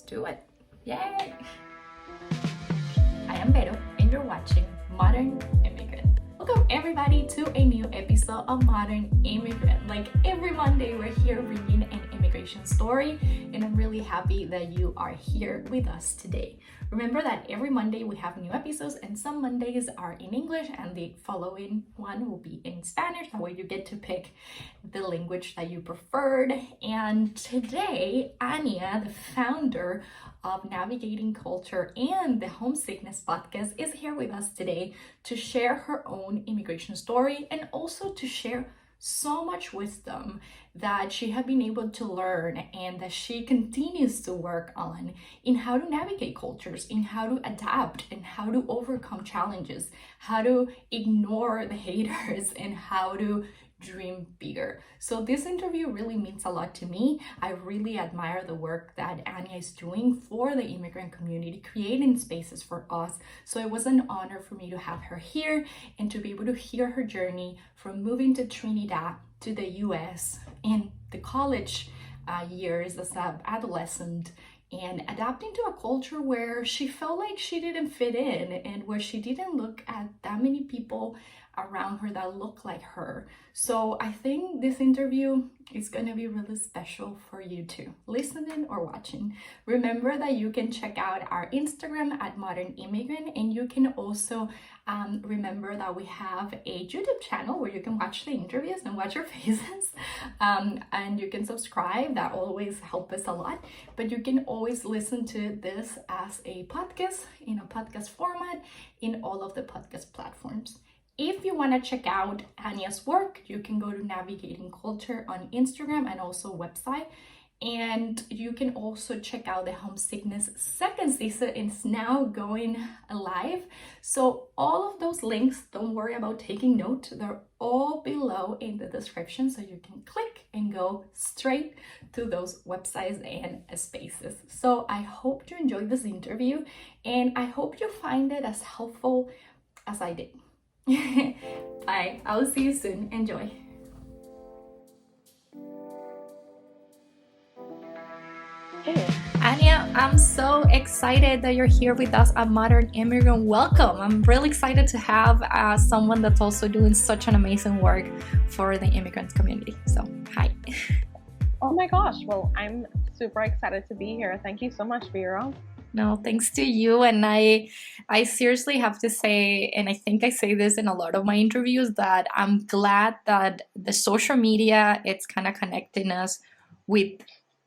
do it. Yay! I am Vero and you're watching Modern Immigrant. Welcome everybody to a new episode of Modern Immigrant. Like every Monday, we're here bringing an immigration story, and I'm really happy that you are here with us today. Remember that every Monday we have new episodes, and some Mondays are in English and the following one will be in Spanish. That way you get to pick the language that you preferred. And today, Anya, the founder of Navigating Culture and the Homesickness podcast, is here with us today to share her own immigration story and also to share so much wisdom that she had been able to learn and that she continues to work on in how to navigate cultures, in how to adapt and how to overcome challenges, how to ignore the haters, and how to dream bigger. So this interview really means a lot to me. I really admire the work that Anya is doing for the immigrant community, creating spaces for us. So it was an honor for me to have her here and to be able to hear her journey from moving to Trinidad to the US and the college years as an adolescent, and adapting to a culture where she felt like she didn't fit in and where she didn't look at that many people around her that look like her. So I think this interview is going to be really special for you too, listening or watching. Remember that you can check out our Instagram at Modern Immigrant, and you can also remember that we have a YouTube channel where you can watch the interviews and watch our faces, and you can subscribe. That always helps us a lot. But you can always listen to this as a podcast, in a podcast format, in all of the podcast platforms. If you want to check out Anya's work, you can go to Navigating Culture on Instagram and also website. And you can also check out the Homesickness second season. It's now going live. So all of those links, don't worry about taking note. They're all below in the description. So you can click and go straight to those websites and spaces. So I hope you enjoyed this interview, and I hope you find it as helpful as I did. Bye. I'll see you soon. Enjoy. Anya, I'm so excited that you're here with us at Modern Immigrant. Welcome. I'm really excited to have someone that's also doing such an amazing work for the immigrant community. So, hi. Oh my gosh. Well, I'm super excited to be here. Thank you so much, Vero. No, thanks to you. And I seriously have to say, and I think I say this in a lot of my interviews, that I'm glad that the social media, it's kind of connecting us with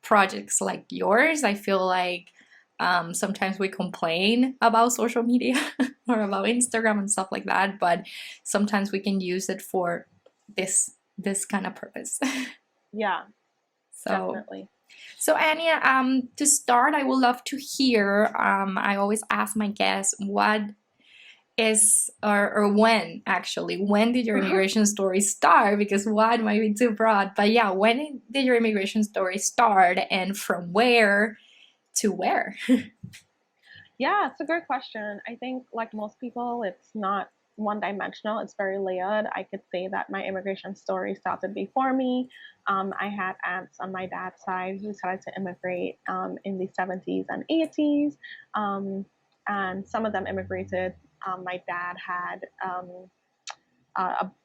projects like yours. I feel like sometimes we complain about social media or about Instagram and stuff like that, but sometimes we can use it for this kind of purpose. Yeah, so definitely. So Anya, to start, I would love to hear, I always ask my guests, what is, or when did your immigration story start? Because what might be too broad, but yeah, when did your immigration story start, and from where to where? Yeah, it's a great question. I think, like most people, it's not one-dimensional. It's very layered. I could say that my immigration story started before me. I had aunts on my dad's side who started to immigrate in the 70s and 80s, and some of them immigrated. My dad had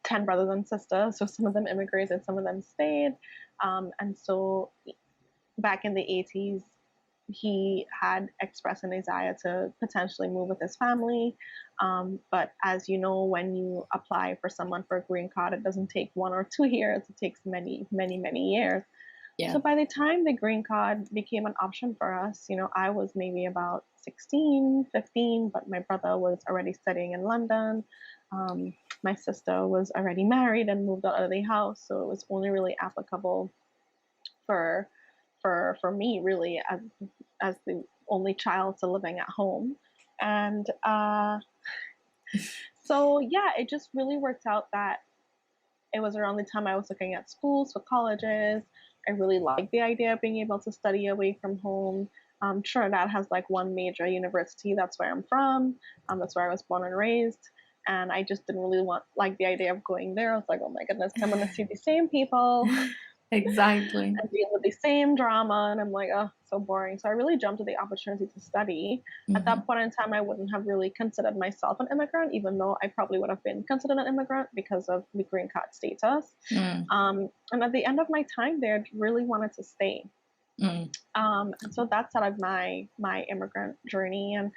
10 brothers and sisters, so some of them immigrated, some of them stayed. And so back in the 80s, he had expressed a desire to potentially move with his family. But as you know, when you apply for someone for a green card, it doesn't take 1 or 2 years. It takes many, many, many years. Yeah. So by the time the green card became an option for us, I was maybe about 16, 15, but my brother was already studying in London. My sister was already married and moved out of the house. So it was only really applicable for me, really, as the only child still living at home. And so yeah, it just really worked out that it was around the time I was looking at schools for colleges. I really liked the idea of being able to study away from home. Trinidad has like one major university. That's where I'm from. That's where I was born and raised. And I just didn't really like the idea of going there. I was like, oh my goodness, I'm going to see the same people Exactly. and deal with the same drama. And I'm like, oh, so boring. So I really jumped at the opportunity to study. At Hmm. that point in time, I wouldn't have really considered myself an immigrant, even though I probably would have been considered an immigrant because of the green card status. Mm, And at the end of my time there, I really wanted to stay. mm, And so that's sort of my immigrant journey. And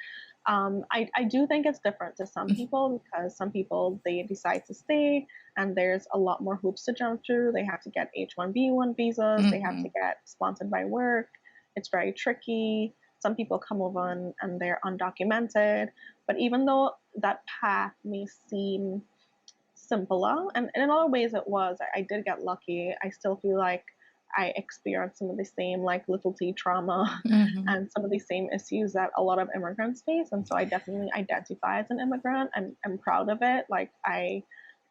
I do think it's different to some people because some people they decide to stay and there's a lot more hoops to jump through. They have to get H-1B1 visas, they have to hmm. get sponsored by work. It's very tricky. Some people come over and they're undocumented. But even though that path may seem simpler, and in other ways it was, I did get lucky. I still feel like I experienced some of the same like little T trauma Hmm. and some of the same issues that a lot of immigrants face. And so I definitely identify as an immigrant. I'm proud of it. Like I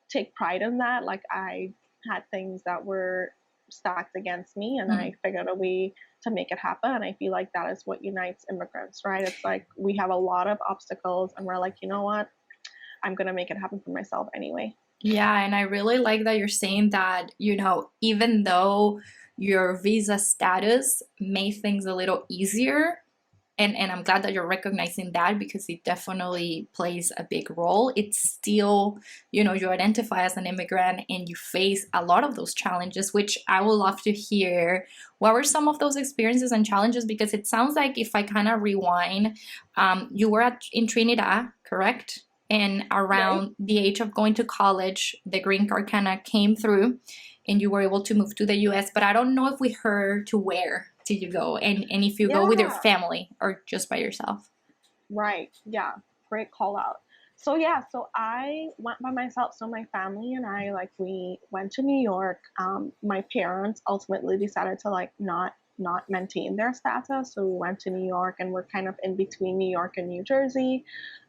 take pride in that. Like I had things that were stacked against me and I figured a way to make it happen. And I feel like that is what unites immigrants, right? It's like we have a lot of obstacles and we're like, you know what? I'm gonna make it happen for myself anyway. Yeah, and I really like that you're saying that, even though your visa status made things a little easier, and I'm glad that you're recognizing that because it definitely plays a big role. It's still, you identify as an immigrant and you face a lot of those challenges, which I would love to hear. What were some of those experiences and challenges? Because it sounds like if I kind of rewind, you were in Trinidad, correct? And Right. around the age of going to college, the green card kind of came through and you were able to move to the US. But I don't know if we heard to where did you go and if you go with your Yeah. family or just by yourself. Right. Yeah. Great call out. So yeah, so I went by myself. So my family and I, like, we went to New York. My parents ultimately decided to like not maintain their status, so we went to New York, and we're kind of in between New York and New Jersey.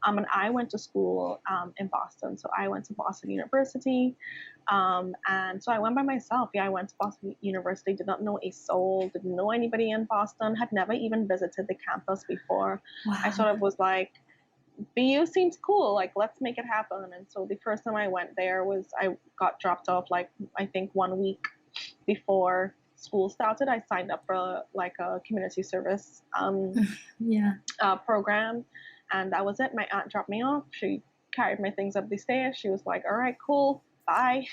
And I went to school in Boston, so I went to Boston University. And so I went by myself. Yeah, I went to Boston University. Did not know a soul. Didn't know anybody in Boston. Had never even visited the campus before. I Wow. sort of was like, BU seems cool. Like, let's make it happen. And so the first time I went there was I got dropped off like I think 1 week before school started. I signed up for like a community service Yeah. program, and that was it. My aunt dropped me off. She carried my things up the stairs. She was like, "All right, cool." Bye.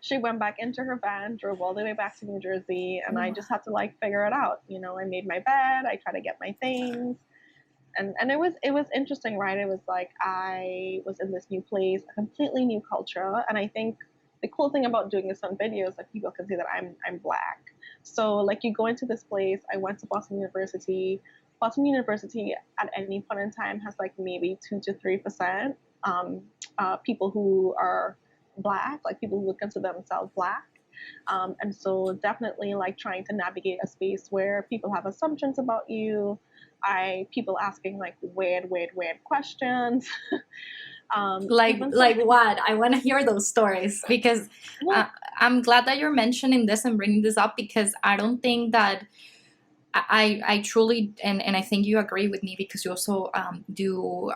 She went back into her van, drove all the way back to New Jersey, and I just had to like figure it out. I made my bed, I tried to get my things, and it was interesting, right? It was like I was in this new place, a completely new culture, and I think the cool thing about doing this on video is like people can see that I'm black. So like you go into this place. I went to Boston University. Boston University at any point in time has like maybe 2 to 3% people who are black, like people who consider themselves black. And so definitely like trying to navigate a space where people have assumptions about you, people asking like weird questions. like Even some like what? I want to hear those stories because uh, well, I'm glad that you're mentioning this and bringing this up because I don't think that I truly and I think you agree with me because you also do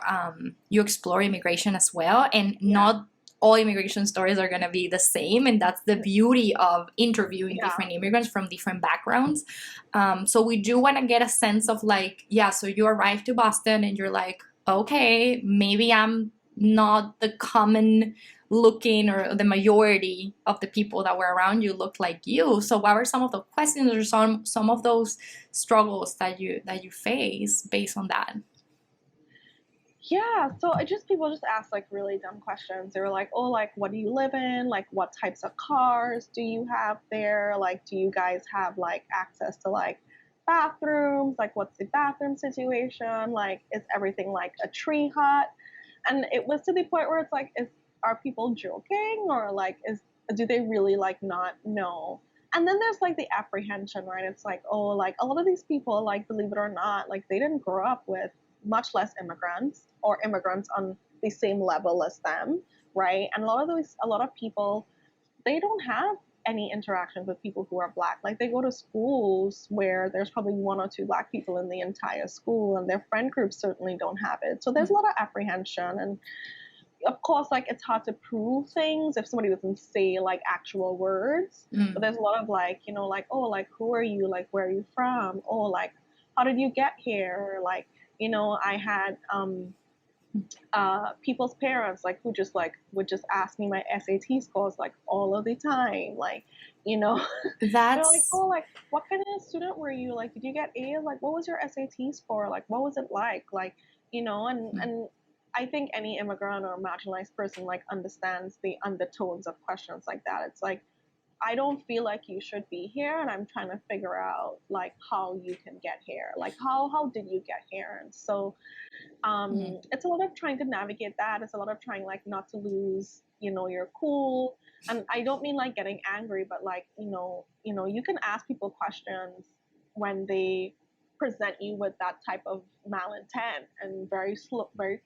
you explore immigration as well and yeah, not all immigration stories are going to be the same and that's the beauty of interviewing yeah, different immigrants from different backgrounds. So we do want to get a sense of like, yeah, so you arrived to Boston and you're like, okay, maybe I'm not the common looking or the majority of the people that were around you look like you. So what were some of the questions or some of those struggles that you face based on that? yeah. So I just people just ask like really dumb questions. They were like, "Oh, like what do you live in? Like what types of cars do you have there? Like do you guys have like access to like bathrooms? Like what's the bathroom situation? Like is everything like a tree hut?" And it was to the point where it's like, are people joking, or like do they really like not know? And then there's like the apprehension, right? It's like, oh, like a lot of these people, like believe it or not, like they didn't grow up with much less immigrants or immigrants on the same level as them, right? And a lot of people, they don't have any interactions with people who are black. Like they go to schools where there's probably one or two black people in the entire school, and their friend groups certainly don't have it. So there's a lot of apprehension, and of course, like it's hard to prove things if somebody doesn't say like actual words. But there's a lot of like, you know, like, oh, like who are you? Like where are you from? Oh, like how did you get here? Like, you know, I had people's parents like who just like would just ask me my SAT scores like all of the time. Like, you know, they're like, That's oh, like what kind of student were you? Like, did you get A's? Like, what was your SAT score? Like, what was it like? Like, you know, and I think any immigrant or marginalized person like understands the undertones of questions like that. It's like, I don't feel like you should be here, and I'm trying to figure out like how you can get here. Like, how did you get here? And so it's a lot of trying to navigate that. It's a lot of trying like not to lose, you know, your cool. And I don't mean like getting angry, but like, you can ask people questions when they present you with that type of malintent, and very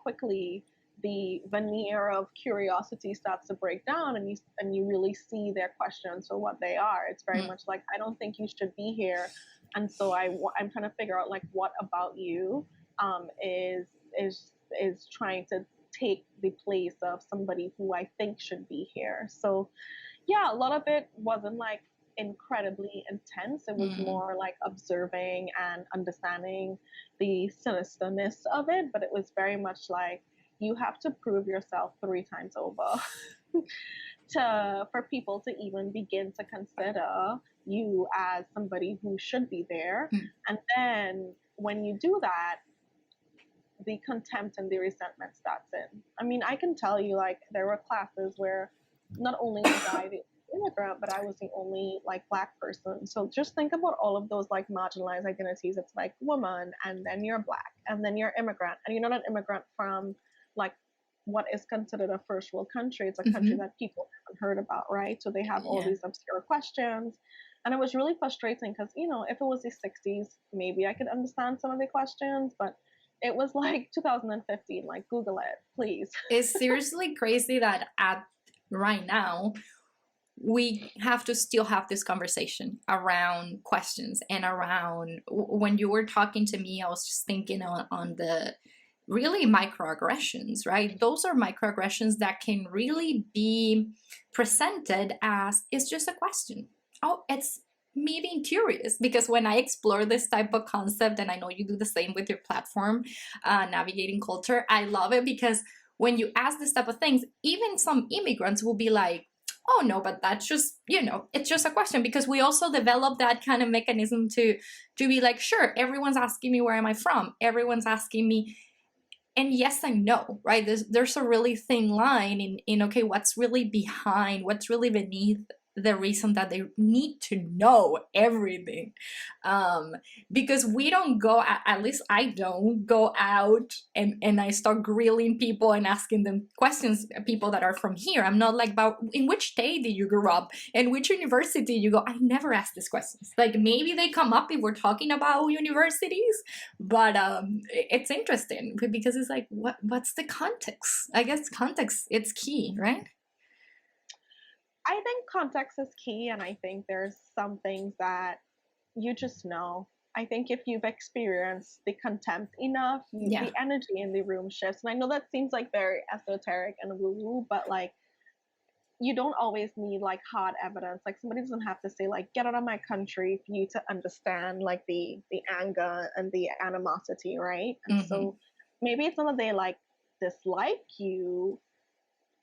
quickly the veneer of curiosity starts to break down, and you really see their questions for what they are. It's very much like, I don't think you should be here, and so I'm trying to figure out like what about you is is trying to take the place of somebody who I think should be here. So yeah, a lot of it wasn't like incredibly intense. It was more like observing and understanding the sinisterness of it, but it was very much like you have to prove yourself 3 times over for people to even begin to consider you as somebody who should be there. And then when you do that, the contempt and the resentment starts in. I mean, I can tell you, like, there were classes where not only was I the immigrant, but I was the only, like, Black person. So just think about all of those, like, marginalized identities. It's like woman, and then you're Black, and then you're immigrant. And you're not an immigrant from, like, what is considered a first world country. It's a country that people haven't heard about, right? So they have all these obscure questions. And it was really frustrating because, you know, if it was the 60s, maybe I could understand some of the questions, but it was like 2015. Like, Google it, please. It's seriously crazy that right now we have to still have this conversation around questions and around when you were talking to me, I was just thinking on the really microaggressions, right? Those are microaggressions that can really be presented as it's just a question. Oh, it's me being curious, because when I explore this type of concept, and I know you do the same with your platform, Navigating Culture, I love it because when you ask this type of things, even some immigrants will be like, oh no, but that's just, you know, it's just a question, because we also develop that kind of mechanism to be like, sure, everyone's asking me where am I from, everyone's asking me, and yes and no, right? There's a really thin line in okay, what's really behind, what's really beneath the reason that they need to know everything. Because we don't go, at least I don't go out and I start grilling people and asking them questions, people that are from here. I'm not like, about in which state did you grow up and which university you go. I never ask these questions. Like, maybe they come up if we're talking about universities, but it's interesting because it's like, what's the context? I guess context, it's key, right? I think context is key, and I think there's some things that you just know. I think if you've experienced the contempt enough, the energy in the room shifts. And I know that seems like very esoteric and woo-woo, but like, you don't always need like hard evidence. Like, somebody doesn't have to say like, get out of my country for you to understand like the anger and the animosity, right? And so maybe it's not that they like dislike you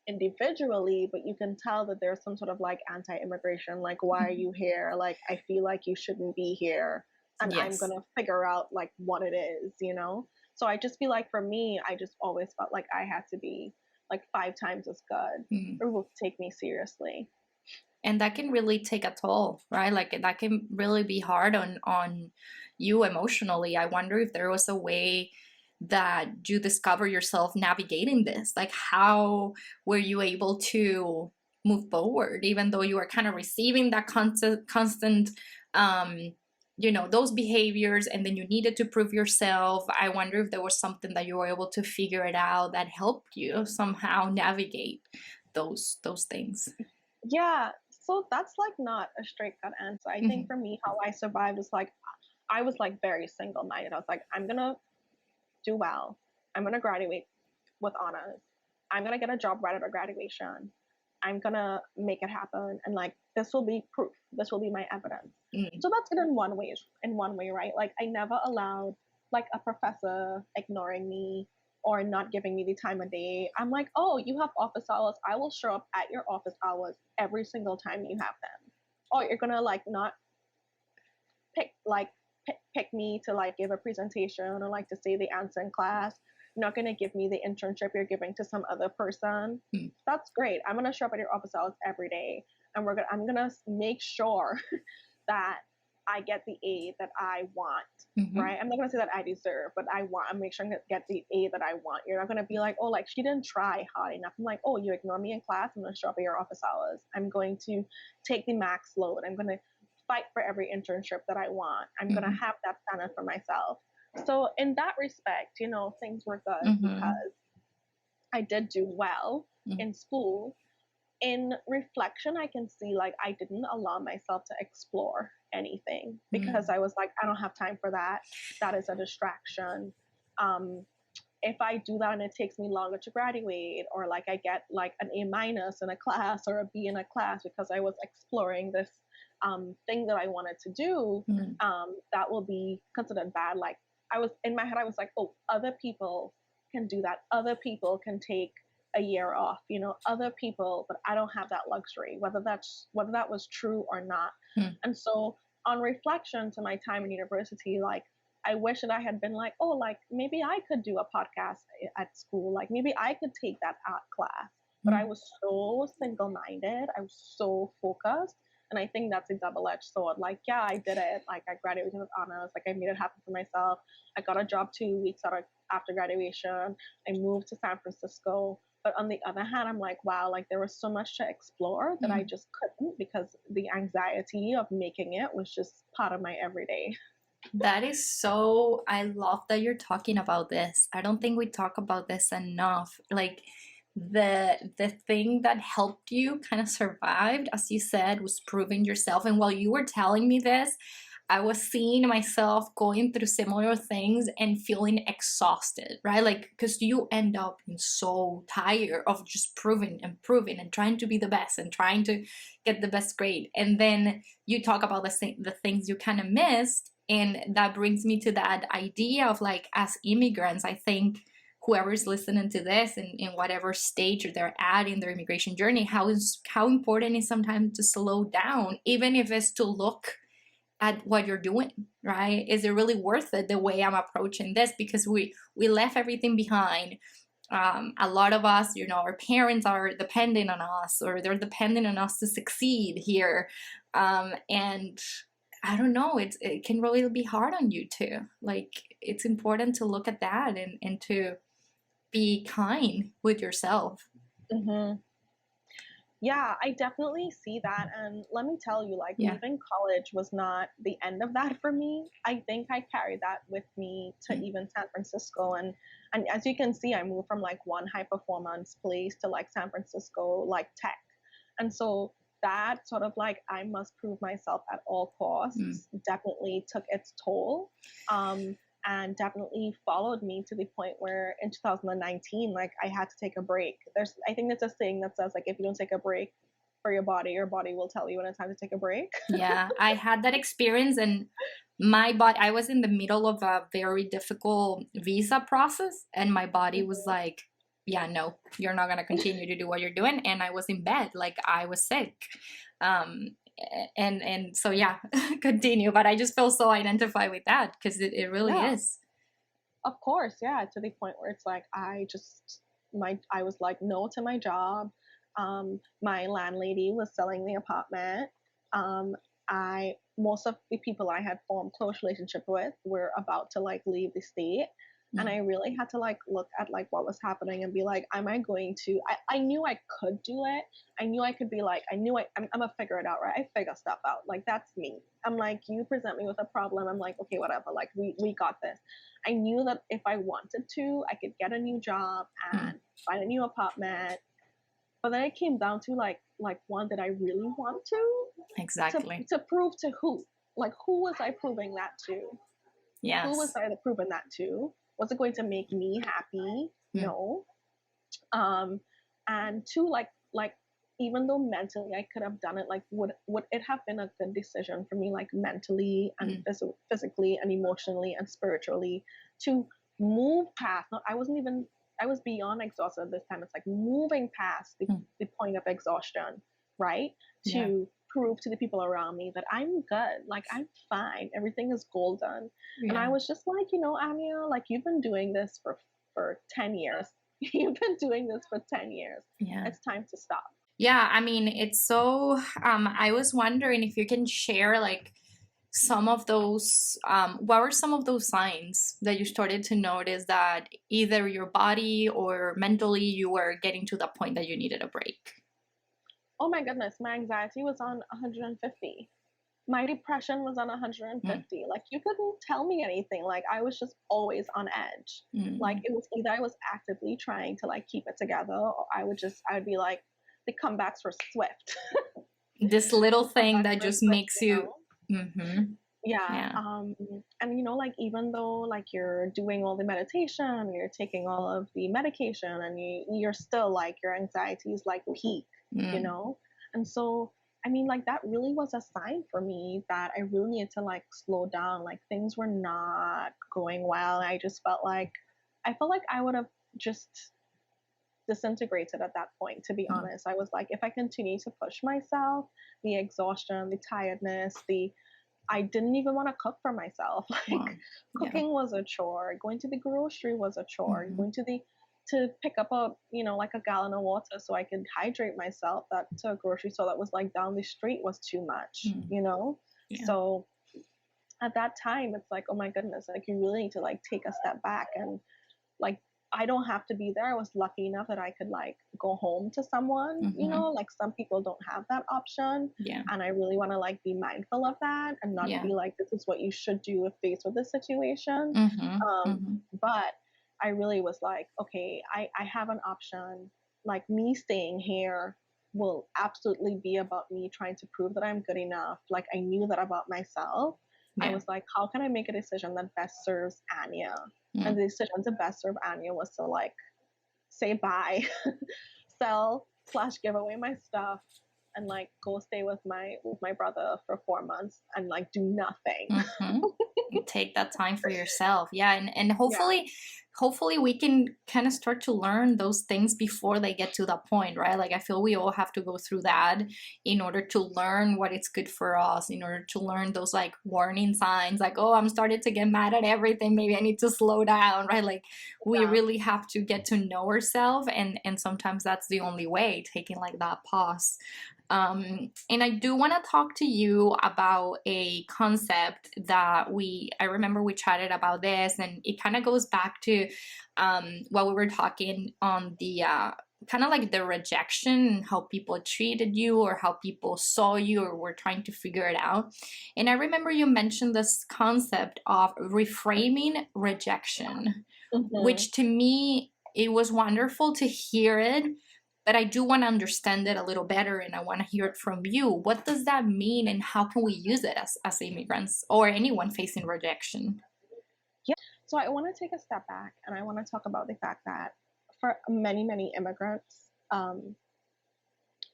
individually, but you can tell that there's some sort of like anti-immigration, like, why are you here? Like, I feel like you shouldn't be here, and I'm gonna figure out like what it is, you know? So I just feel like for me, I just always felt like I had to be like 5 times as good or will take me seriously. And that can really take a toll, right? Like, that can really be hard on you emotionally. I wonder if there was a way that you discover yourself navigating this. Like, how were you able to move forward, even though you were kind of receiving that constant you know, those behaviors, and then you needed to prove yourself? I wonder if there was something that you were able to figure it out that helped you somehow navigate those things. Yeah, so that's like not a straight cut answer. I think for me, how I survived was like, I was like very single-minded. I was like, I'm gonna do well. I'm gonna graduate with honors. I'm going to get a job right after graduation. I'm going to make it happen. And like, this will be proof. This will be my evidence. So that's it in one way, right? Like I never allowed like a professor ignoring me or not giving me the time of day. I'm like, oh, you have office hours. I will show up at your office hours every single time you have them. Or you're going to like not pick me to like give a presentation or like to say the answer in class. You're not going to give me the internship you're giving to some other person. That's great. I'm going to show up at your office hours every day, and I'm going to make sure that I get the aid that I want, right? I'm not going to say that I deserve, but I'm make sure I get the aid that I want. You're not going to be like, oh, like she didn't try hard enough. I'm like, oh, you ignore me in class. I'm going to show up at your office hours. I'm going to take the max load. I'm going to fight for every internship that I want. I'm going to have that standard for myself. So in that respect, you know, things were good because I did do well in school. In reflection, I can see like I didn't allow myself to explore anything because I was like, I don't have time for that. That is a distraction. If I do that and it takes me longer to graduate, or like I get like an A- in a class or a B in a class because I was exploring this thing that I wanted to do, that will be considered bad. Like I was in my head, I was like, oh, other people can do that. Other people can take a year off, you know, other people, but I don't have that luxury, whether that was true or not. And so on reflection to my time in university, like I wish that I had been like, oh, like maybe I could do a podcast at school. Like maybe I could take that art class. But I was so single-minded. I was so focused. And I think that's a double-edged sword. Like, yeah, I did it. Like I graduated with honors. Like I made it happen for myself. I got a job 2 weeks after graduation. I moved to San Francisco. But on the other hand, I'm like, wow, like there was so much to explore that I just couldn't because the anxiety of making it was just part of my everyday. That is so, I love that you're talking about this. I don't think we talk about this enough. Like the thing that helped you kind of survived, as you said, was proving yourself. And while you were telling me this, I was seeing myself going through similar things and feeling exhausted, right? Like, because you end up being so tired of just proving and proving and trying to be the best and trying to get the best grade. And then you talk about the things you kind of missed. And that brings me to that idea of like, as immigrants, I think whoever's listening to this and in whatever stage they're at in their immigration journey, how important is sometimes to slow down, even if it's to look at what you're doing, right? Is it really worth it the way I'm approaching this? Because we left everything behind. A lot of us, you know, our parents are dependent on us, or they're dependent on us to succeed here. And I don't know, it can really be hard on you too. Like it's important to look at that and to be kind with yourself. Yeah, I definitely see that. And let me tell you, like, leaving college was not the end of that for me. I think I carried that with me to even San Francisco. And as you can see, I moved from like one high performance place to like San Francisco, like tech. And so that sort of like, I must prove myself at all costs, definitely took its toll. And definitely followed me to the point where in 2019, like I had to take a break. I think there's a saying that says like, if you don't take a break for your body will tell you when it's time to take a break. Yeah, I had that experience, and my body, I was in the middle of a very difficult visa process, and my body was like, yeah, no, you're not going to continue to do what you're doing. And I was in bed, like I was sick. And so yeah, continue, but I just feel so identified with that because it really is. Of course, yeah, to the point where it's like I was like no to my job. My landlady was selling the apartment. Most of the people I had formed close relationship with were about to like leave the state. And I really had to like look at like what was happening and be like, am I going to, I knew I could do it. I knew I could be like, I'm gonna figure it out, right? I figure stuff out. Like, that's me. I'm like, you present me with a problem. I'm like, okay, whatever. Like we got this. I knew that if I wanted to, I could get a new job and find a new apartment. But then it came down to like one, did I really want to? Exactly. To prove to who? Like, who was I proving that to? Yes. Who was I proving that to? Was it going to make me happy? No. And two, like even though mentally I could have done it, like would it have been a good decision for me, like mentally and physically and emotionally and spiritually, to move past? No, I was beyond exhausted at this time. It's like moving past the point of exhaustion, right? Yeah. To prove to the people around me that I'm good, like I'm fine, everything is golden. And I Yeah. was just like, Anya, like you've been doing this for 10 years. You've been doing this for 10 years. Yeah. It's time to stop. Yeah, I mean, it's so, I was wondering if you can share like some of those, what were some of those signs that you started to notice that either your body or mentally you were getting to the point that you needed a break? Oh my goodness, my anxiety was on 150. My depression was on 150. Like you couldn't tell me anything. Like I was just always on edge. Like it was either I was actively trying to like keep it together, or I would be like, the comebacks were swift. This little thing Comebacks that were just swift, makes you, Yeah. yeah. And like even though like you're doing all the meditation, you're taking all of the medication, and you're still like your anxiety is like peak, And so I mean, like that really was a sign for me that I really needed to like slow down. Like things were not going well. I felt like I would have just disintegrated at that point, to be honest. I was like, if I continue to push myself, the exhaustion, the tiredness, I didn't even want to cook for myself. Like cooking was a chore. Going to the grocery was a chore. Going to pick up like a gallon of water so I could hydrate myself, that to a grocery store that was like down the street was too much, Yeah. So at that time it's like, oh my goodness, like you really need to like take a step back. And like I don't have to be there. I was lucky enough that I could like go home to someone, like some people don't have that option. Yeah. And I really want to like be mindful of that and not be like, this is what you should do if faced with this situation. But I really was like, okay, I have an option. Like me staying here will absolutely be about me trying to prove that I'm good enough. Like I knew that about myself. I was like, how can I make a decision that best serves Anya? And the decision to best serve Anya was to like say bye, sell / give away my stuff, and like go stay with my brother for 4 months and like do nothing. Take that time for yourself. Yeah. And hopefully we can kind of start to learn those things before they get to that point, right? Like I feel we all have to go through that in order to learn what is good for us, in order to learn those like warning signs, like, oh, I'm starting to get mad at everything, maybe I need to slow down, right? Like we really have to get to know ourselves, and sometimes that's the only way, taking like that pause. And I do want to talk to you about a concept that I remember we chatted about this, and it kind of goes back to what we were talking on the kind of like the rejection, how people treated you or how people saw you or were trying to figure it out. And I remember you mentioned this concept of reframing rejection, which to me, it was wonderful to hear it. But I do want to understand it a little better, and I want to hear it from you. What does that mean, and how can we use it as immigrants or anyone facing rejection? Yeah. So I want to take a step back, and I want to talk about the fact that for many, many immigrants, our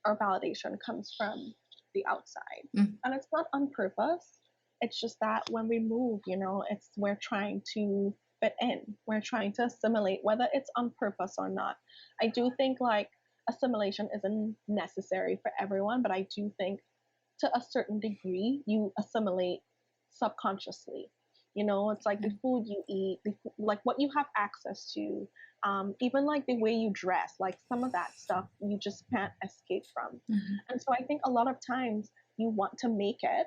validation comes from the outside. And it's not on purpose. It's just that when we move, we're trying to fit in. We're trying to assimilate, whether it's on purpose or not. I do think like assimilation isn't necessary for everyone, but I do think to a certain degree you assimilate subconsciously. It's like the food you eat, like what you have access to, even like the way you dress, like some of that stuff you just can't escape from. And so I think a lot of times you want to make it,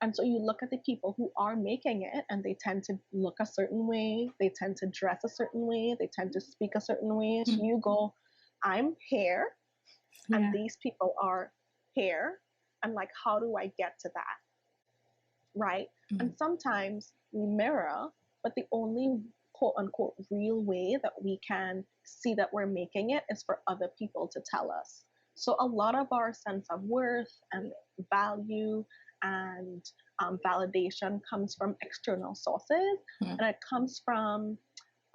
and so you look at the people who are making it, and they tend to look a certain way, they tend to dress a certain way, they tend to speak a certain way. So you go, I'm here, and these people are here, and like, how do I get to that? Right? And sometimes we mirror, but the only quote unquote real way that we can see that we're making it is for other people to tell us. So a lot of our sense of worth and value and validation comes from external sources, and it comes from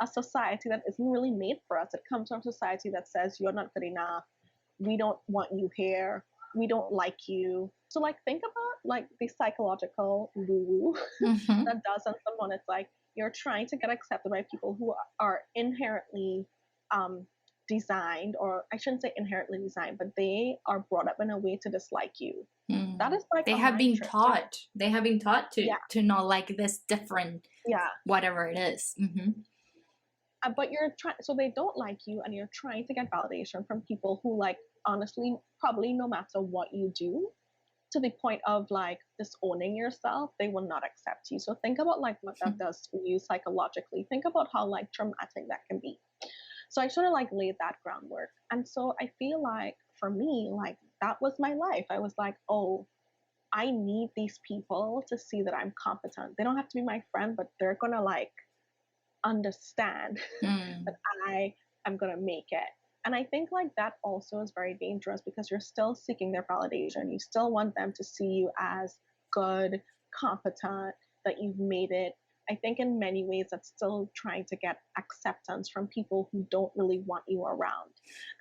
a society that isn't really made for us. It comes from a society that says you're not good enough, we don't want you here, we don't like you. So like think about like the psychological woo Mm-hmm. that does on someone. It's like you're trying to get accepted by people who are inherently designed, or I shouldn't say inherently designed, but they are brought up in a way to dislike you. That is like They a have mind been trick. taught. They have been taught Yeah, to not like this different, yeah. whatever it is. Mm-hmm. But you're trying, so they don't like you, and you're trying to get validation from people who, like, honestly, probably no matter what you do, to the point of like disowning yourself, they will not accept you. So think about like what that does for you psychologically. Think about how like traumatic that can be. So I sort of like laid that groundwork. And so I feel like for me, like that was my life. I was like, oh, I need these people to see that I'm competent. They don't have to be my friend, but they're gonna like understand that I am gonna make it. And I think like that also is very dangerous, because you're still seeking their validation. You still want them to see you as good, competent, that you've made it. I think in many ways that's still trying to get acceptance from people who don't really want you around.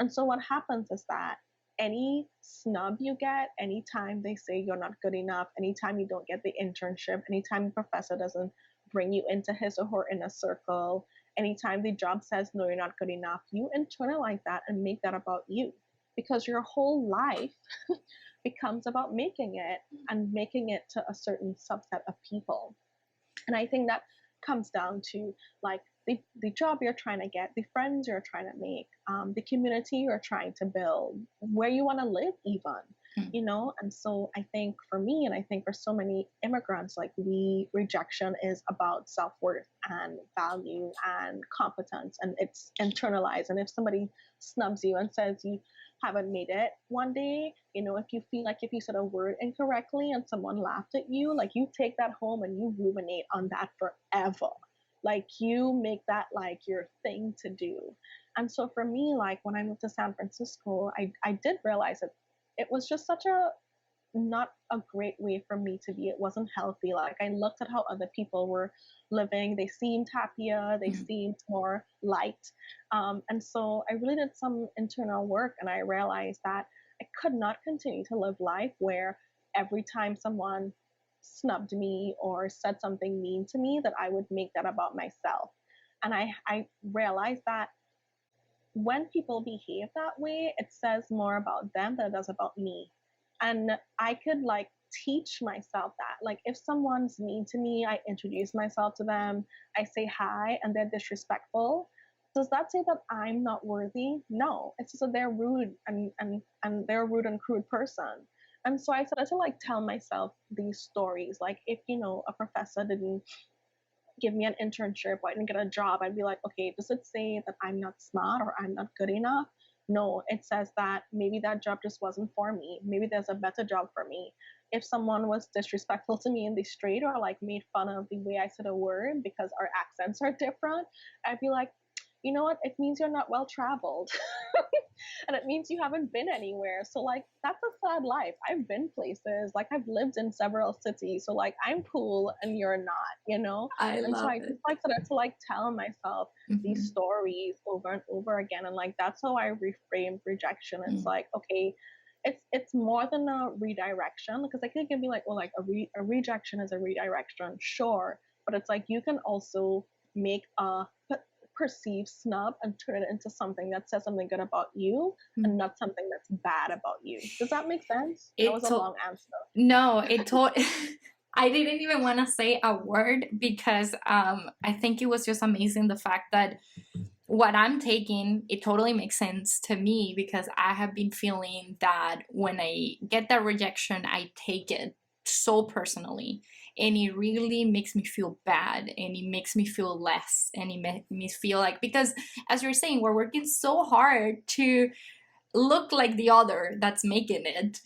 And so what happens is that any snub you get, anytime they say you're not good enough, anytime you don't get the internship, anytime the professor doesn't bring you into his or her inner circle, anytime the job says no, you're not good enough, you internalize that and make that about you, because your whole life becomes about making it, and making it to a certain subset of people. And I think that comes down to like the job you're trying to get, the friends you're trying to make, the community you're trying to build, where you want to live even, you know? And so I think for me, and I think for so many immigrants, like rejection is about self-worth and value and competence, and it's internalized. And if somebody snubs you and says you haven't made it one day, you know, if you feel like if you said a word incorrectly and someone laughed at you, like you take that home and you ruminate on that forever. Like you make that like your thing to do. And so for me, like when I moved to San Francisco, I did realize that it was just such a not a great way for me to be. It wasn't healthy. Like I looked at how other people were living. They seemed happier. They seemed more light. And so I really did some internal work, and I realized that I could not continue to live life where every time someone snubbed me or said something mean to me, that I would make that about myself. And I realized that when people behave that way, it says more about them than it does about me. And I could like teach myself that. Like if someone's mean to me, I introduce myself to them, I say hi, and they're disrespectful. Does that say that I'm not worthy? No. It's just that they're rude, and they're a rude and crude person. And so I started to like tell myself these stories. Like if, you know, a professor didn't give me an internship or I didn't get a job, I'd be like, okay, does it say that I'm not smart or I'm not good enough? No, it says that maybe that job just wasn't for me. Maybe there's a better job for me. If someone was disrespectful to me in the street, or like made fun of the way I said a word because our accents are different, I'd be like, you know what? It means you're not well traveled. And it means you haven't been anywhere. So like that's a sad life. I've been places, like I've lived in several cities. So like I'm cool and you're not, you know? I And so love I just like started to like tell myself these stories over and over again. And like that's how I reframed rejection. It's like, okay, it's more than a redirection, because I think it can be like, well, like a rejection is a redirection, sure, but it's like you can also make a perceived snub and turn it into something that says something good about you and not something that's bad about you. Does that make sense? That was a long answer. No, I didn't even want to say a word, because I think it was just amazing the fact that what I'm taking, it totally makes sense to me, because I have been feeling that when I get that rejection, I take it so personally, and it really makes me feel bad, and it makes me feel less, and it makes me feel like, because as you're saying, we're working so hard to look like the other that's making it,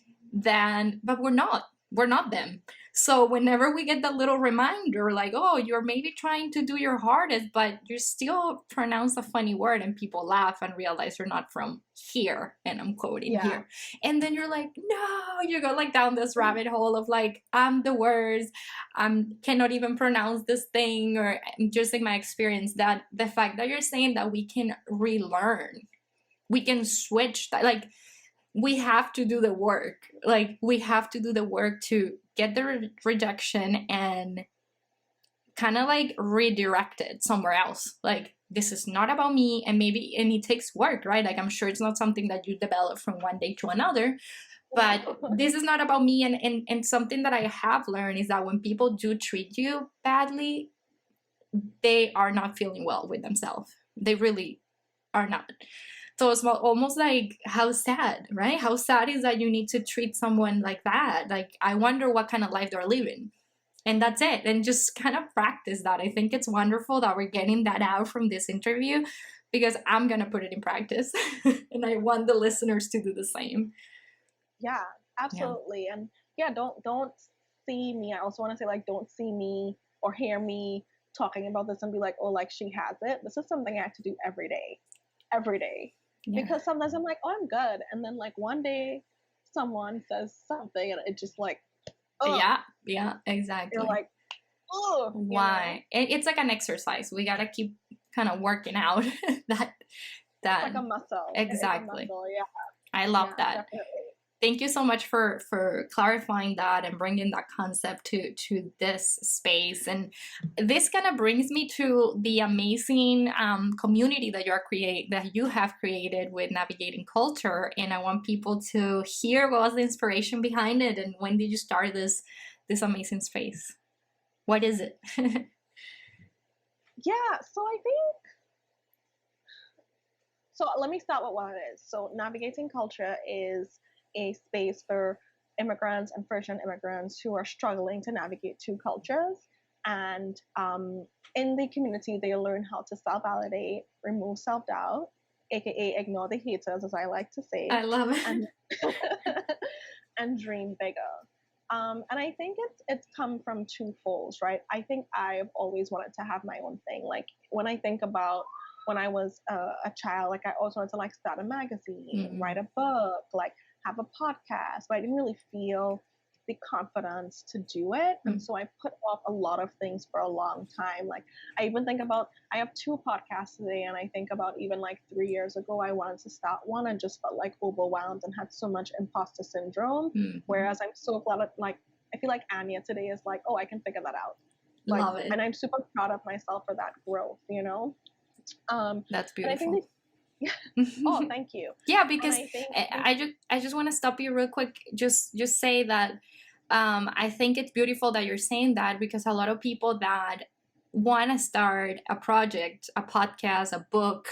but we're not them. So whenever we get that little reminder, like, oh, you're maybe trying to do your hardest, but you still pronounce a funny word and people laugh and realize you're not from here. And I'm quoting here. And then you're like, no, you go like down this rabbit hole of like, I'm the worst. Cannot even pronounce this thing. Or just like my experience, that the fact that you're saying that we can relearn, we can switch that, like, we have to do the work. Like, we have to do the work to get the rejection and kind of like redirect it somewhere else. Like, this is not about me. And it takes work, right? Like, I'm sure it's not something that you develop from one day to another, but this is not about me. And something that I have learned is that when people do treat you badly, they are not feeling well with themselves. They really are not. So it's almost like, how sad, right? How sad is that you need to treat someone like that? Like, I wonder what kind of life they're living. And that's it. And just kind of practice that. I think it's wonderful that we're getting that out from this interview, because I'm going to put it in practice. And I want the listeners to do the same. Yeah, absolutely. Yeah. And yeah, don't see me. I also want to say, like, don't see me or hear me talking about this and be like, oh, like, she has it. This is something I have to do every day. Yeah. Because sometimes I'm like, oh, I'm good. And then like one day someone says something and it just like, oh. Yeah, exactly. You're like, oh. Why? It's like an exercise. We got to keep kind of working out that. It's like a muscle. Exactly. A muscle, yeah. I love that. Definitely. Thank you so much for clarifying that and bringing that concept to this space. And this kind of brings me to the amazing community that you have created with Navigating Culture. And I want people to hear what was the inspiration behind it, and when did you start this amazing space? What is it? Yeah, so let me start with what it is. So Navigating Culture is a space for immigrants and first-gen immigrants who are struggling to navigate two cultures. And in the community, they learn how to self-validate, remove self-doubt, aka ignore the haters, as I like to say. I love it. And dream bigger. And I think it's come from two folds, right? I think I've always wanted to have my own thing. Like, when I think about when I was a child, like, I always wanted to like start a magazine, write a book, like have a podcast, but I didn't really feel the confidence to do it. And so I put off a lot of things for a long time. Like, I even think about, I have 2 podcasts today, and I think about even like 3 years ago, I wanted to start one and just felt like overwhelmed and had so much imposter syndrome. Whereas I'm so glad that, like, I feel like Anya today is like, oh, I can figure that out. Like, love it. And I'm super proud of myself for that growth, you know? That's beautiful. Oh, thank you. Yeah, because I just want to stop you real quick. Just say that I think it's beautiful that you're saying that, because a lot of people that want to start a project, a podcast, a book,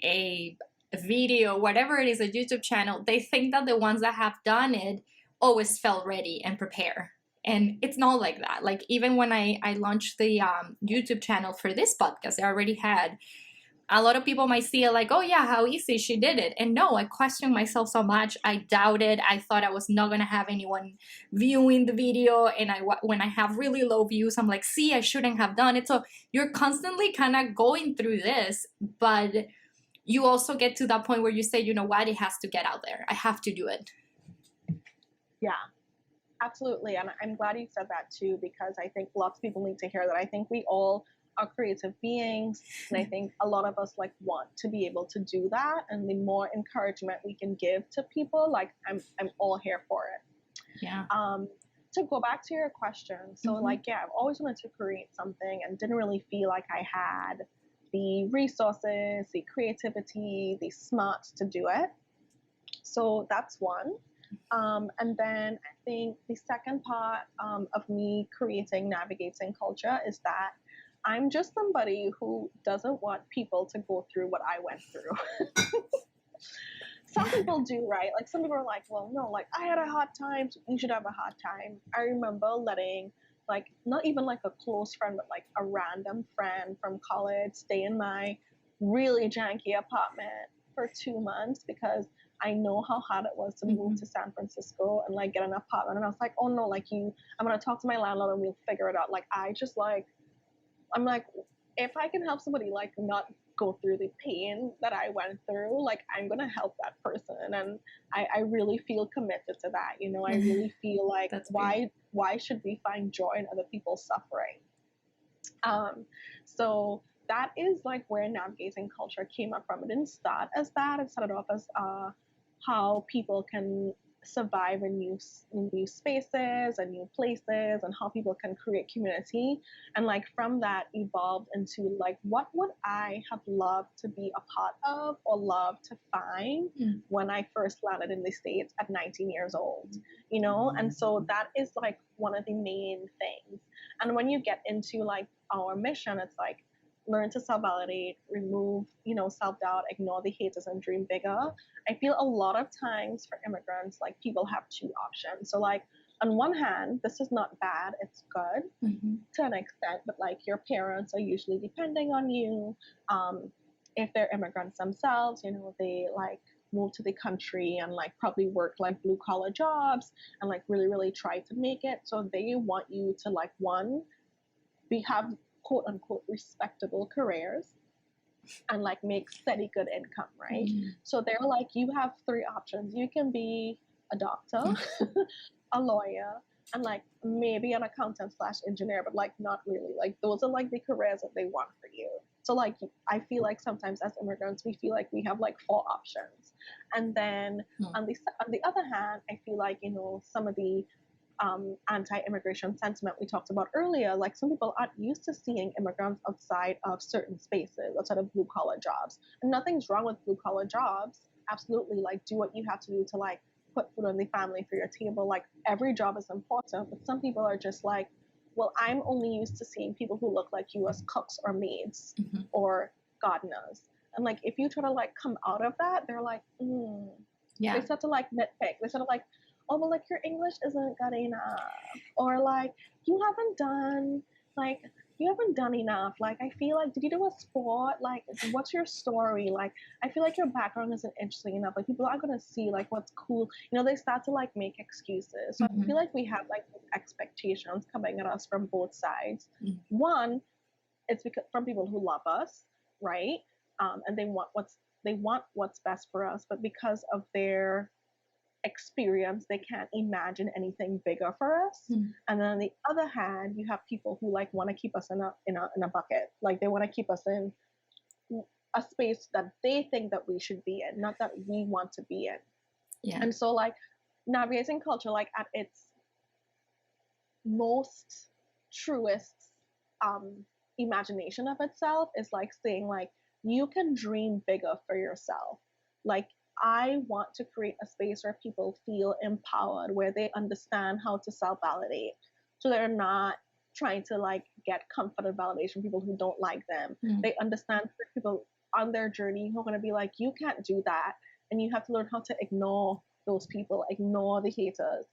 a video, whatever it is, a YouTube channel, they think that the ones that have done it always felt ready and prepared. And it's not like that. Like, even when I launched the YouTube channel for this podcast, I already had a lot of people might see it like, oh yeah, how easy she did it. And no, I questioned myself so much. I doubted. I thought I was not going to have anyone viewing the video. And when I have really low views, I'm like, see, I shouldn't have done it. So you're constantly kind of going through this, but you also get to that point where you say, you know what, it has to get out there. I have to do it. Yeah, absolutely. And I'm glad you said that too, because I think lots of people need to hear that. I think we all are creative beings, and I think a lot of us like want to be able to do that, and the more encouragement we can give to people, like, I'm all here for it. Yeah. To go back to your question, so like, yeah, I've always wanted to create something and didn't really feel like I had the resources, the creativity, the smarts to do it. So that's one. And then I think the second part of me creating Navigating Culture is that I'm just somebody who doesn't want people to go through what I went through. Some people do, right? Like, some people are like, well, no, like, I had a hard time, so you should have a hard time. I remember letting, like, not even like a close friend, but like a random friend from college stay in my really janky apartment for 2 months because I know how hard it was to move to San Francisco and like get an apartment. And I was like, oh no, like I'm gonna talk to my landlord and we'll figure it out. Like I'm like, if I can help somebody like not go through the pain that I went through, like I'm gonna help that person. And I really feel committed to that. You know, I really feel like why should we find joy in other people's suffering? So that is like where navigating culture came up from. It didn't start as that. It started off as how people can survive in new spaces and new places, and how people can create community. And like from that evolved into like, what would I have loved to be a part of or loved to find when I first landed in the States at 19 years old, you know? And so that is like one of the main things. And when you get into like our mission, it's like learn to self-validate, remove, you know, self-doubt, ignore the haters, and dream bigger. I feel a lot of times for immigrants, like people have two options. So like on one hand, this is not bad, it's good to an extent, but like your parents are usually depending on you. If they're immigrants themselves, you know, they like move to the country and like probably work like blue collar jobs and like really, really try to make it. So they want you to like, one, have quote unquote respectable careers and like make steady good income, right? So they're like, you have three options. You can be a doctor, a lawyer, and like maybe an accountant / engineer, but like not really. Like those are like the careers that they want for you. So like I feel like sometimes as immigrants we feel like we have like four options. And then on the other hand, I feel like, you know, some of the anti-immigration sentiment we talked about earlier, like some people aren't used to seeing immigrants outside of certain spaces, outside of blue collar jobs. And nothing's wrong with blue collar jobs. Absolutely, like do what you have to do to like put food on the family for your table. Like every job is important, but some people are just like, well, I'm only used to seeing people who look like you as cooks or maids or gardeners. And like if you try to like come out of that, they're like, they start to like nitpick. They start to like, oh, well, like your English isn't good enough, or like you haven't done enough. Like I feel like, did you do a sport? Like what's your story? Like I feel like your background isn't interesting enough. Like people aren't gonna see like what's cool. You know, they start to like make excuses. So I feel like we have like expectations coming at us from both sides. One, it's because from people who love us, right? And they want what's best for us, but because of their experience, they can't imagine anything bigger for us. And then on the other hand, you have people who like want to keep us in a bucket. Like they want to keep us in a space that they think that we should be in, not that we want to be in. And so like navigating culture, like at its most truest imagination of itself, is like saying like, you can dream bigger for yourself. Like I want to create a space where people feel empowered, where they understand how to self-validate. So they're not trying to like get comforted validation from people who don't like them. They understand people on their journey who are going to be like, you can't do that. And you have to learn how to ignore those people, ignore the haters.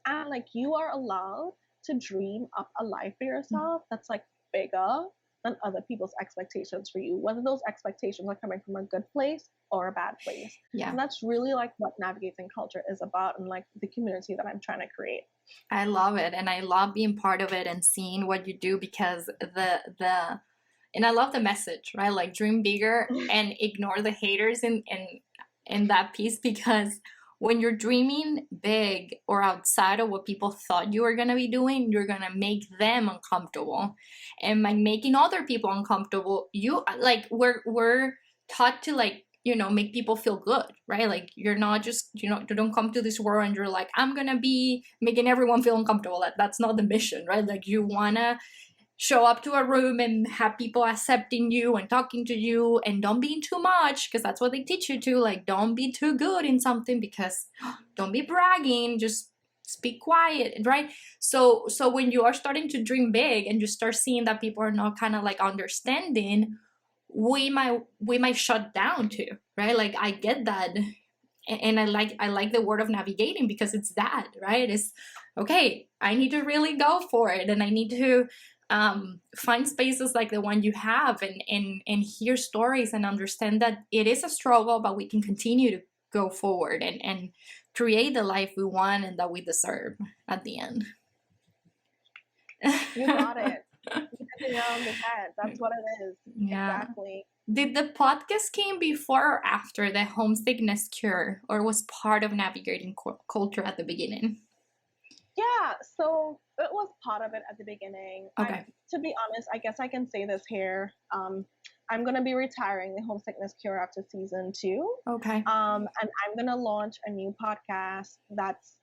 And like you are allowed to dream up a life for yourself that's like bigger than other people's expectations for you, whether those expectations are coming from a good place or a bad place. And that's really like what navigating culture is about, and like the community that I'm trying to create. I love it, and I love being part of it and seeing what you do, because and I love the message, right? Like dream bigger and ignore the haters in that piece, because when you're dreaming big or outside of what people thought you were going to be doing, you're going to make them uncomfortable. And by making other people uncomfortable, you like, we're taught to like, you know, make people feel good, right? Like you're not just, you know, you don't come to this world and you're like, I'm going to be making everyone feel uncomfortable. That's not the mission, right? Like you want to show up to a room and have people accepting you and talking to you, and don't be too much, because that's what they teach you to, like don't be too good in something, because don't be bragging, just speak quiet, right? So when you are starting to dream big and you start seeing that people are not kind of like understanding, we might shut down too, right? Like I get that. And I like the word of navigating, because it's that, right? It's okay, I need to really go for it, and I need to find spaces like the one you have, and hear stories and understand that it is a struggle, but we can continue go forward and create the life we want and that we deserve at the end. You got it. You hit the nail on the head. That's what it is. Yeah. Exactly. Did the podcast came before or after the homesickness cure, or was part of navigating culture at the beginning? Yeah, so it was part of it at the beginning. Okay. To be honest, I guess I can say this here. I'm going to be retiring the homesickness cure after season 2. Okay. And I'm going to launch a new podcast that's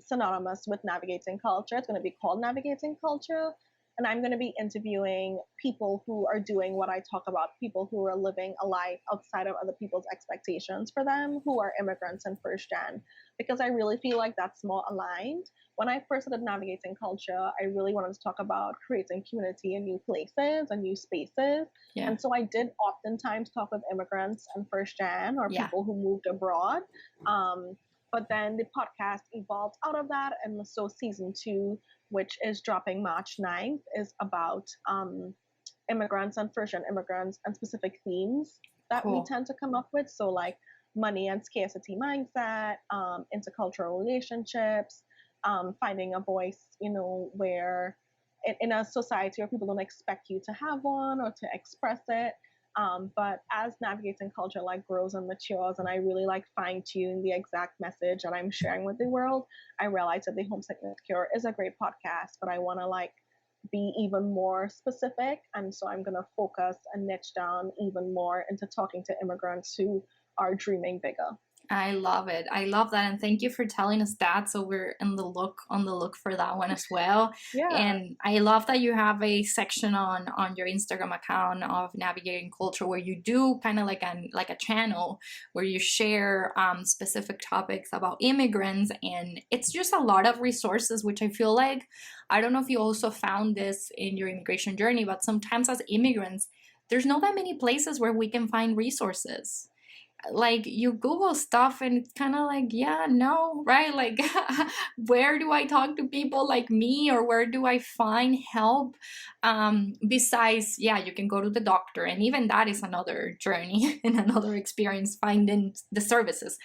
synonymous with navigating culture. It's going to be called Navigating Culture. And I'm going to be interviewing people who are doing what I talk about, people who are living a life outside of other people's expectations for them, who are immigrants and first gen, because I really feel like that's more aligned. When I first started navigating culture, I really wanted to talk about creating community in new places and new spaces. Yeah. And so I did oftentimes talk with immigrants and first gen or Yeah. people who moved abroad. But then the podcast evolved out of that. And so season 2, which is dropping March 9th, is about immigrants and first gen immigrants and specific themes that we tend to come up with. So like money and scarcity mindset, intercultural relationships, finding a voice, you know, where in a society where people don't expect you to have one or to express it. But as navigating culture like grows and matures, and I really like fine tune the exact message that I'm sharing with the world, I realize that the homesickness cure is a great podcast, but I want to like be even more specific, and so I'm going to focus and niche down even more into talking to immigrants who are dreaming bigger. I love it. I love that, and thank you for telling us that. So we're on the look for that one as well. Yeah. And I love that you have a section on your Instagram account of navigating culture where you do kind of like a channel where you share specific topics about immigrants, and it's just a lot of resources, which I feel like, I don't know if you also found this in your immigration journey, but sometimes as immigrants, there's not that many places where we can find resources. Like you Google stuff and it's kind of like, yeah, no, right? Like where do I talk to people like me, or where do I find help? Besides, yeah, you can go to the doctor, and even that is another journey and another experience finding the services.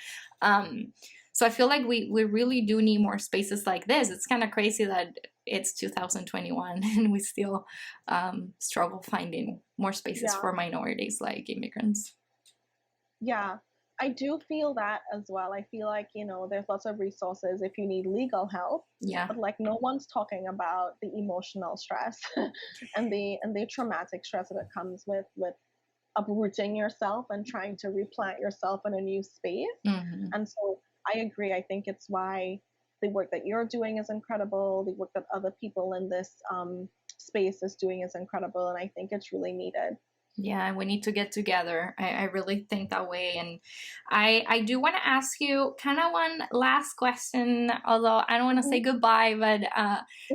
So I feel like we really do need more spaces like this. It's kind of crazy that it's 2021 and we still struggle finding more spaces for minorities like immigrants. Yeah, I do feel that as well. I feel like, you know, there's lots of resources if you need legal help. Yeah. But like no one's talking about the emotional stress and the traumatic stress that comes with uprooting yourself and trying to replant yourself in a new space. Mm-hmm. And so I agree. I think it's why the work that you're doing is incredible. The work that other people in this space is doing is incredible. And I think it's really needed. Yeah, we need to get together. I really think that way. And I do want to ask you kind of one last question, although I don't want to say goodbye, but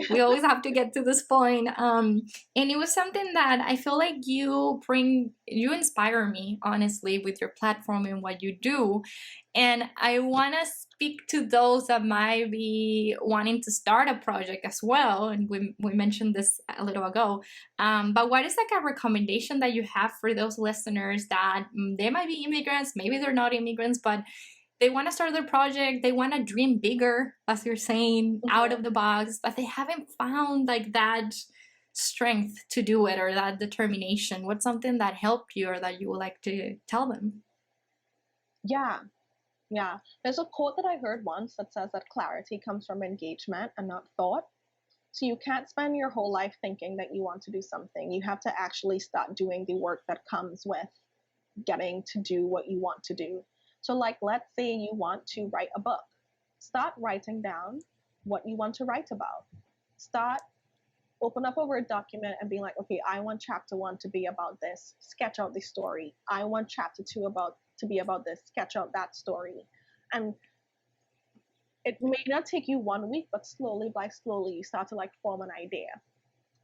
we always have to get to this point. And it was something that I feel like you inspire me, honestly, with your platform and what you do. And I want to speak to those that might be wanting to start a project as well. And we mentioned this a little ago. But what is like a recommendation that you have for those listeners that they might be immigrants, maybe they're not immigrants, but they want to start their project, they want to dream bigger, as you're saying, out of the box, but they haven't found like that strength to do it or that determination? What's something that helped you or that you would like to tell them? Yeah. There's a quote that I heard once that says that clarity comes from engagement and not thought. So you can't spend your whole life thinking that you want to do something. You have to actually start doing the work that comes with getting to do what you want to do. So like, let's say you want to write a book. Start writing down what you want to write about. Open up a Word document and be like, okay, I want chapter 1 to be about this. Sketch out the story. I want chapter 2 to be about this. Sketch out that story. And it may not take you 1 week, but slowly you start to like form an idea.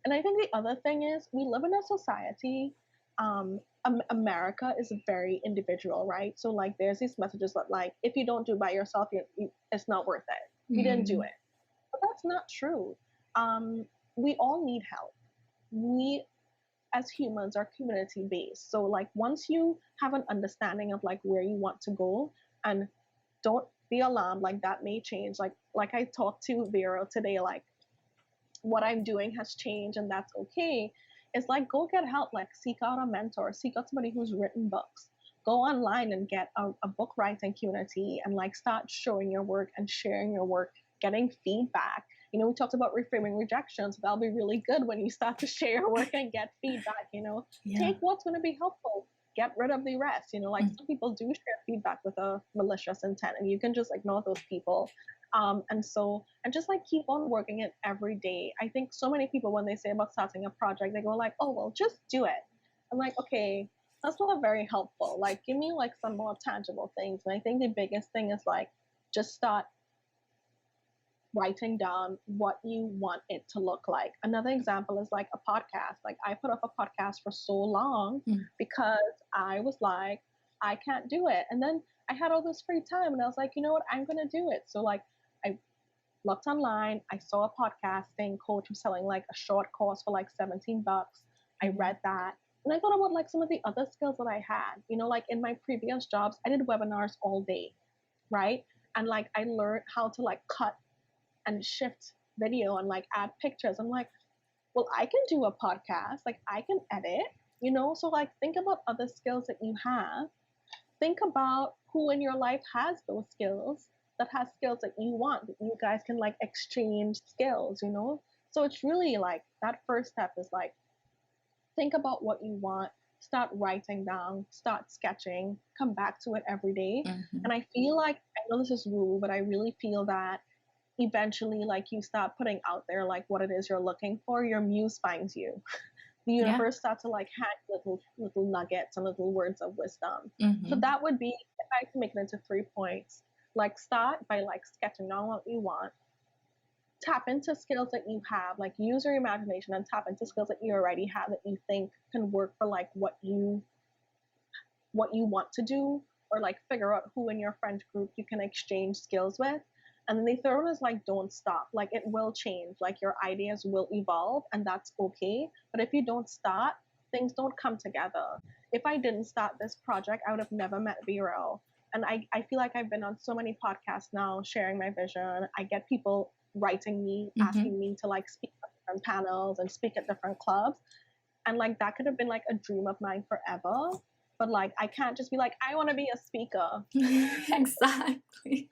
And I think the other thing is we live in a society, America is very individual, right? So like there's these messages that like, if you don't do it by yourself, it's not worth it. You didn't do it. But that's not true. We all need help. We as humans are community based. So like once you have an understanding of like where you want to go and don't be alarmed. Like that may change. Like I talked to Vera today, like what I'm doing has changed and that's okay. It's like go get help, like seek out a mentor, seek out somebody who's written books. Go online and get a book writing community and like start showing your work and sharing your work, getting feedback. You know, we talked about reframing rejections. That'll be really good when you start to share your work and get feedback, you know. Yeah. Take what's going to be helpful, get rid of the rest. You know, like some people do share feedback with a malicious intent and you can just ignore those people. And just like keep on working it every day. I think so many people, when they say about starting a project, they go like, oh, well, just do it. I'm like, okay, that's not very helpful. Like, give me like some more tangible things. And I think the biggest thing is like, just start writing down what you want it to look like. Another example is like a podcast. Like I put up a podcast for so long because I was like, I can't do it. And then I had all this free time and I was like, you know what, I'm going to do it. So like I looked online, I saw a podcasting coach was selling like a short course for like $17. I read that. And I thought about like some of the other skills that I had, you know, like in my previous jobs, I did webinars all day, right? And like I learned how to like cut and shift video and like add pictures. I'm like, well, I can do a podcast, like I can edit, you know? So like think about other skills that you have. Think about who in your life has those skills, that has skills that you want, that you guys can like exchange skills, you know? So it's really like that first step is like, think about what you want, start writing down, start sketching, come back to it every day. And I feel like, I know this is rude, but I really feel that eventually like you start putting out there like what it is you're looking for, your muse finds you. The universe starts to like hack little nuggets and little words of wisdom. So that would be, if I can make it into 3 points, like start by like sketching down what you want, tap into skills that you have, like use your imagination and tap into skills that you already have that you think can work for like what you want to do, or like figure out who in your friend group you can exchange skills with. And then the third one is like, don't stop. Like it will change, like your ideas will evolve and that's okay. But if you don't start, things don't come together. If I didn't start this project, I would have never met Vero. And I feel like I've been on so many podcasts now sharing my vision. I get people writing me, asking me to like speak at different panels and speak at different clubs. And like that could have been like a dream of mine forever. But like I can't just be like, I want to be a speaker. Exactly.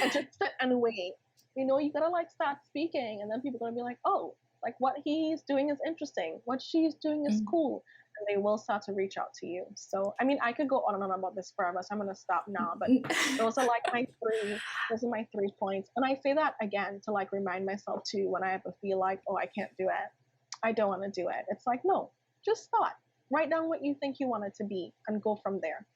And just sit and wait. You know, you gotta like start speaking, and then people are gonna be like, oh, like what he's doing is interesting, what she's doing is cool, and they will start to reach out to you. So I mean, I could go on and on about this forever, so I'm gonna stop now. But those are like my three points. And I say that again to like remind myself too, when I ever feel like, oh, I can't do it, I don't want to do it. It's like, no, just start. Write down what you think you want it to be and go from there.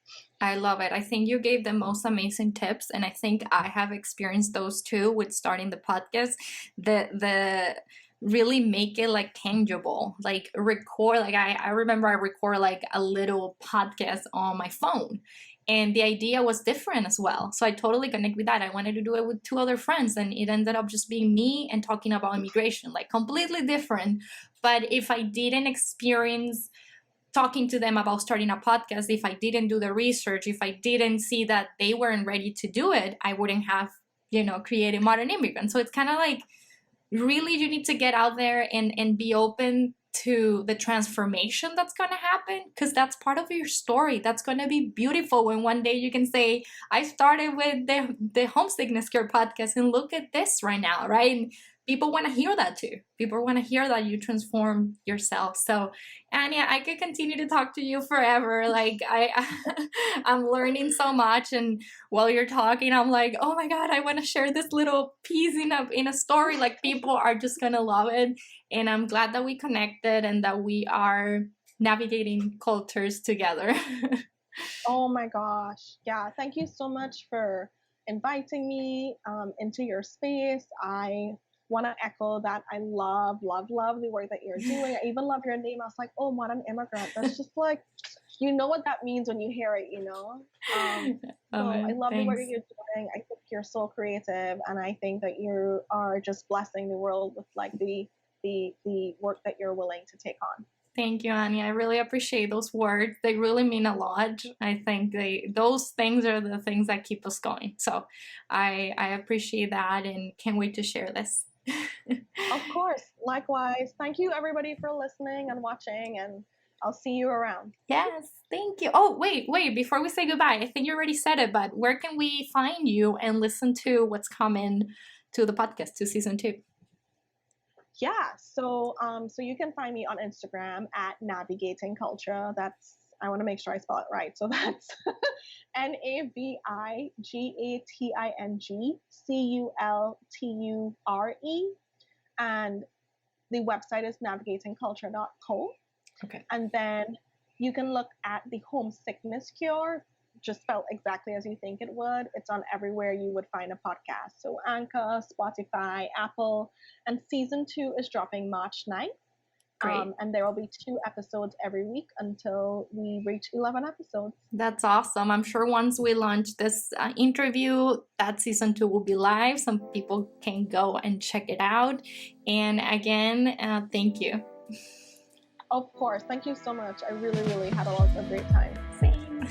I love it. I think you gave the most amazing tips, and I think I have experienced those too with starting the podcast. The really make it like tangible, like record. Like I remember I record like a little podcast on my phone, and the idea was different as well. So I totally connect with that. I wanted to do it with 2 other friends, and it ended up just being me and talking about immigration, like completely different. But if I didn't experience talking to them about starting a podcast, if I didn't do the research, if I didn't see that they weren't ready to do it, I wouldn't have, created Modern Immigrant. So it's kind of like, really, you need to get out there and be open to the transformation that's going to happen, because that's part of your story. That's going to be beautiful when one day you can say, I started with the Homesickness Cure podcast and look at this right now, right? And people want to hear that too. People want to hear that you transform yourself. So, Anya, I could continue to talk to you forever. Like I'm learning so much, and while you're talking, I'm like, oh my God, I want to share this little piece in a story. Like people are just gonna love it, and I'm glad that we connected and that we are navigating cultures together. Oh my gosh, yeah! Thank you so much for inviting me into your space. I want to echo that. I love the work that you're doing. I even love your name. I was like, oh, Modern Immigrant. That's just like, you know what that means when you hear it, So I love the work that you're doing. I think you're so creative, and I think that you are just blessing the world with like the work that you're willing to take on. Thank you, Anya. I really appreciate those words. They really mean a lot. I think those things are the things that keep us going. So I appreciate that and can't wait to share this. Of course. Likewise. Thank you, everybody, for listening and watching, and I'll see you around. Yes, thank you. Oh, wait. Before we say goodbye, I think you already said it, but where can we find you and listen to what's coming to the podcast, to season 2? Yeah, so you can find me on Instagram at Navigating Culture. That's, I want to make sure I spell it right. So that's NAVIGATINGCULTURE, and the website is navigatingculture.co. Okay. And then you can look at the homesickness cure, just spelled exactly as you think it would. It's on everywhere you would find a podcast. So Anchor, Spotify, Apple, and season 2 is dropping March 9th. Great. And there will be 2 episodes every week until we reach 11 episodes. That's awesome. I'm sure once we launch this interview, that season 2 will be live. Some people can go and check it out. And again, thank you. Of course. Thank you so much. I really, really had a lot of great time. Same.